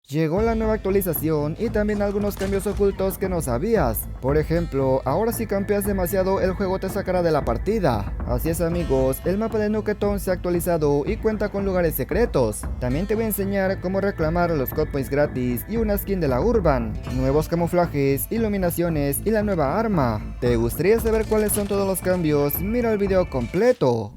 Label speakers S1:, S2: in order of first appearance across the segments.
S1: Llegó la nueva actualización y también algunos cambios ocultos que no sabías. Por ejemplo, ahora si campeas demasiado el juego te sacará de la partida. Así es amigos, el mapa de Nuketon se ha actualizado y cuenta con lugares secretos. También te voy a enseñar cómo reclamar los God Points gratis y una skin de la Urban, nuevos camuflajes, iluminaciones y la nueva arma. ¿Te gustaría saber cuáles son todos los cambios? Mira el video completo.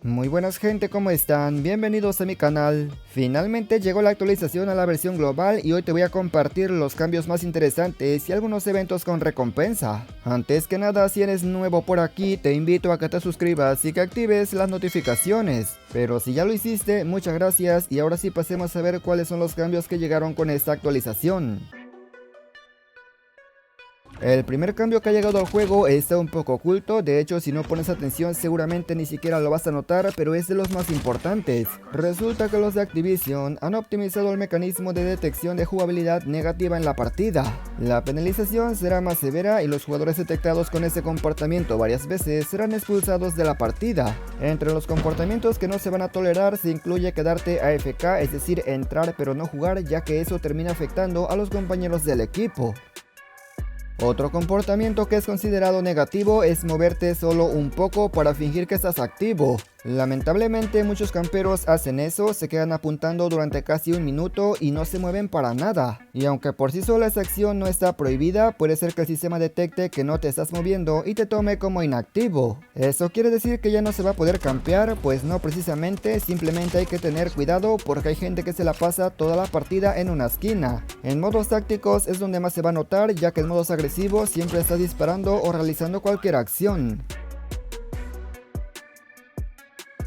S1: Muy buenas gente, ¿cómo están? Bienvenidos a mi canal. Finalmente llegó la actualización a la versión global y hoy te voy a compartir los cambios más interesantes y algunos eventos con recompensa. Antes que nada, si eres nuevo por aquí, te invito a que te suscribas y que actives las notificaciones. Pero si ya lo hiciste, muchas gracias y ahora sí pasemos a ver cuáles son los cambios que llegaron con esta actualización. El primer cambio que ha llegado al juego está un poco oculto, de hecho si no pones atención seguramente ni siquiera lo vas a notar, pero es de los más importantes. Resulta que los de Activision han optimizado el mecanismo de detección de jugabilidad negativa en la partida. La penalización será más severa y los jugadores detectados con ese comportamiento varias veces serán expulsados de la partida. Entre los comportamientos que no se van a tolerar se incluye quedarte AFK, es decir, entrar pero no jugar, ya que eso termina afectando a los compañeros del equipo. Otro comportamiento que es considerado negativo es moverte solo un poco para fingir que estás activo. Lamentablemente muchos camperos hacen eso, se quedan apuntando durante casi un minuto y no se mueven para nada. Y aunque por sí sola esa acción no está prohibida, puede ser que el sistema detecte que no te estás moviendo y te tome como inactivo. ¿Eso quiere decir que ya no se va a poder campear? Pues no precisamente, simplemente hay que tener cuidado porque hay gente que se la pasa toda la partida en una esquina. En modos tácticos es donde más se va a notar, ya que en modos agresivos siempre estás disparando o realizando cualquier acción.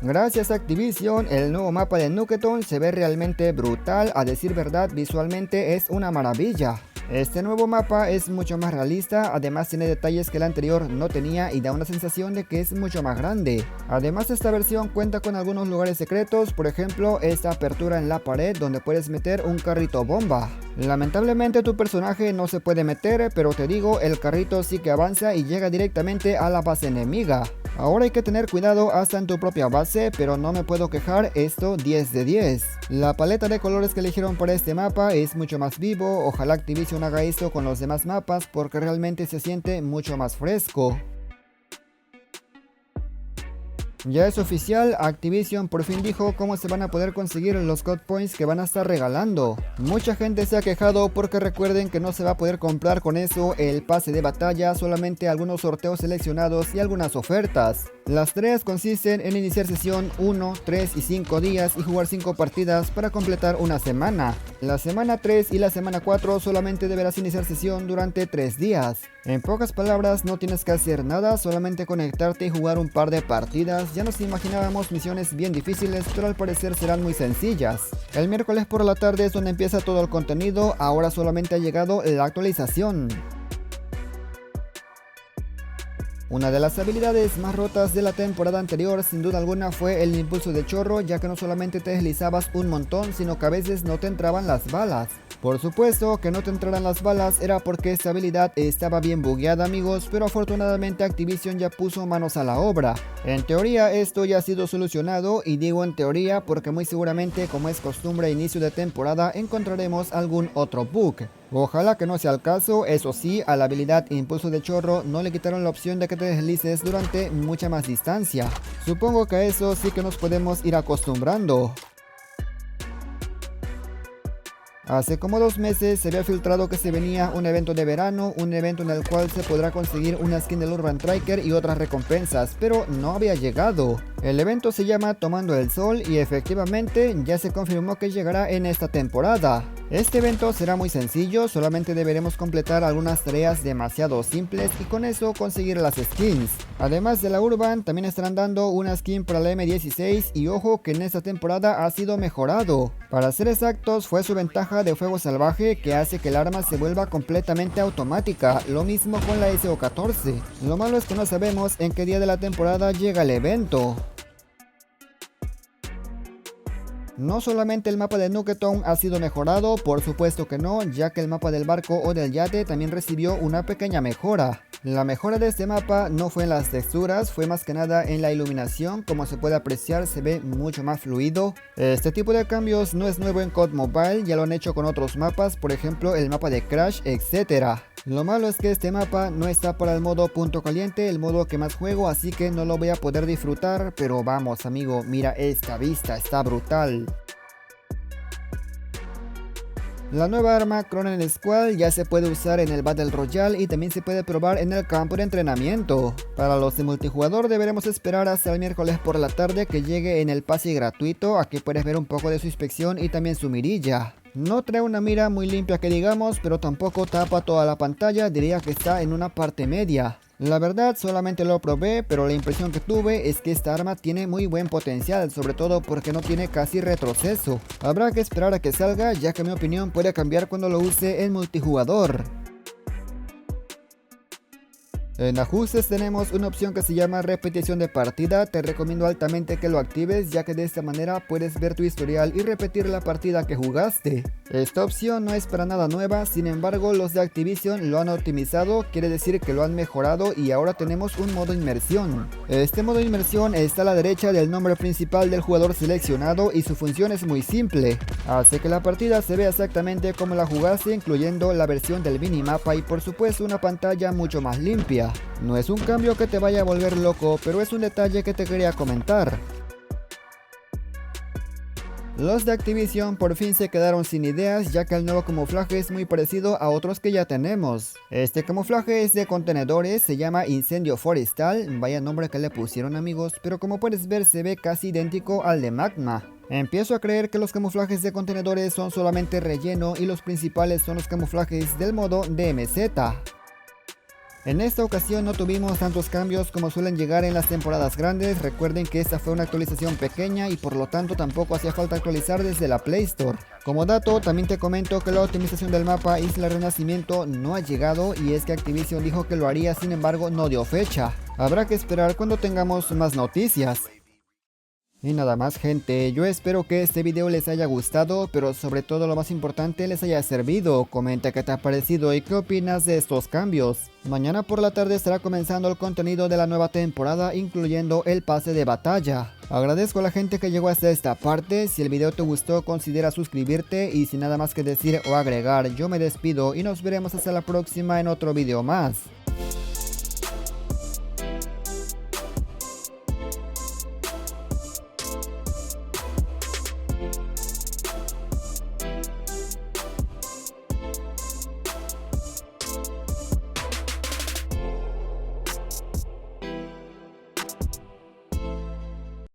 S1: Gracias a Activision, el nuevo mapa de Nuketon se ve realmente brutal, a decir verdad visualmente es una maravilla. Este nuevo mapa es mucho más realista, además tiene detalles que el anterior no tenía y da una sensación de que es mucho más grande. Además esta versión cuenta con algunos lugares secretos, por ejemplo esta apertura en la pared donde puedes meter un carrito bomba. Lamentablemente tu personaje no se puede meter, pero te digo, el carrito sí que avanza y llega directamente a la base enemiga. Ahora hay que tener cuidado hasta en tu propia base, pero no me puedo quejar, esto 10 de 10. La paleta de colores que eligieron para este mapa es mucho más vivo, ojalá Activision haga esto con los demás mapas porque realmente se siente mucho más fresco. Ya es oficial, Activision por fin dijo cómo se van a poder conseguir los God Points que van a estar regalando. Mucha gente se ha quejado porque recuerden que no se va a poder comprar con eso el pase de batalla, solamente algunos sorteos seleccionados y algunas ofertas. Las tres consisten en iniciar sesión 1, 3 y 5 días y jugar 5 partidas para completar una semana. La semana 3 y la semana 4 solamente deberás iniciar sesión durante 3 días. En pocas palabras no tienes que hacer nada, solamente conectarte y jugar un par de partidas. Ya nos imaginábamos misiones bien difíciles, pero al parecer serán muy sencillas. El miércoles por la tarde es donde empieza todo el contenido, ahora solamente ha llegado la actualización. Una de las habilidades más rotas de la temporada anterior sin duda alguna fue el impulso de chorro, ya que no solamente te deslizabas un montón, sino que a veces no te entraban las balas. Por supuesto que no te entraran las balas era porque esta habilidad estaba bien bugueada amigos, pero afortunadamente Activision ya puso manos a la obra. En teoría esto ya ha sido solucionado y digo en teoría porque muy seguramente como es costumbre a inicio de temporada encontraremos algún otro bug. Ojalá que no sea el caso, eso sí, a la habilidad impulso de chorro no le quitaron la opción de que te deslices durante mucha más distancia. Supongo que a eso sí que nos podemos ir acostumbrando. Hace como 2 meses se había filtrado que se venía un evento de verano, un evento en el cual se podrá conseguir una skin del Urban Striker y otras recompensas, pero no había llegado. El evento se llama Tomando el Sol y efectivamente ya se confirmó que llegará en esta temporada. Este evento será muy sencillo, solamente deberemos completar algunas tareas demasiado simples y con eso conseguir las skins. Además de la Urban, también estarán dando una skin para la M16 y ojo que en esta temporada ha sido mejorado. Para ser exactos, fue su ventaja de fuego salvaje que hace que el arma se vuelva completamente automática, lo mismo con la SO14. Lo malo es que no sabemos en qué día de la temporada llega el evento. No solamente el mapa de Nuketon ha sido mejorado, por supuesto que no, ya que el mapa del barco o del yate también recibió una pequeña mejora. La mejora de este mapa no fue en las texturas, fue más que nada en la iluminación. Como se puede apreciar, se ve mucho más fluido. Este tipo de cambios no es nuevo en COD Mobile, ya lo han hecho con otros mapas, por ejemplo el mapa de Crash, etc. Lo malo es que este mapa no está para el modo punto caliente, el modo que más juego, así que no lo voy a poder disfrutar, pero vamos amigo, mira esta vista, está brutal. La nueva arma Cronen Squad ya se puede usar en el Battle Royale y también se puede probar en el campo de entrenamiento. Para los de multijugador deberemos esperar hasta el miércoles por la tarde que llegue en el pase gratuito. Aquí puedes ver un poco de su inspección y también su mirilla. No trae una mira muy limpia que digamos, pero tampoco tapa toda la pantalla, diría que está en una parte media. La verdad solamente lo probé, pero la impresión que tuve es que esta arma tiene muy buen potencial, sobre todo porque no tiene casi retroceso. Habrá que esperar a que salga, ya que mi opinión puede cambiar cuando lo use en multijugador. En ajustes tenemos una opción que se llama repetición de partida. Te recomiendo altamente que lo actives, ya que de esta manera puedes ver tu historial y repetir la partida que jugaste. Esta opción no es para nada nueva, sin embargo los de Activision lo han optimizado, quiere decir que lo han mejorado y ahora tenemos un modo inmersión. Este modo inmersión está a la derecha del nombre principal del jugador seleccionado y su función es muy simple. Hace que la partida se vea exactamente como la jugaste, incluyendo la versión del minimapa y por supuesto una pantalla mucho más limpia. No es un cambio que te vaya a volver loco, pero es un detalle que te quería comentar. Los de Activision por fin se quedaron sin ideas, ya que el nuevo camuflaje es muy parecido a otros que ya tenemos. Este camuflaje es de contenedores, se llama Incendio Forestal, vaya nombre que le pusieron amigos, pero como puedes ver se ve casi idéntico al de Magma. Empiezo a creer que los camuflajes de contenedores son solamente relleno y los principales son los camuflajes del modo DMZ. En esta ocasión no tuvimos tantos cambios como suelen llegar en las temporadas grandes. Recuerden que esta fue una actualización pequeña y por lo tanto tampoco hacía falta actualizar desde la Play Store. Como dato, también te comento que la optimización del mapa Isla Renacimiento no ha llegado y es que Activision dijo que lo haría, sin embargo no dio fecha. Habrá que esperar cuando tengamos más noticias. Y nada más gente, yo espero que este video les haya gustado, pero sobre todo lo más importante les haya servido. Comenta qué te ha parecido y qué opinas de estos cambios. Mañana por la tarde estará comenzando el contenido de la nueva temporada, incluyendo el pase de batalla. Agradezco a la gente que llegó hasta esta parte. Si el video te gustó considera suscribirte y sin nada más que decir o agregar, yo me despido y nos veremos hasta la próxima en otro video más.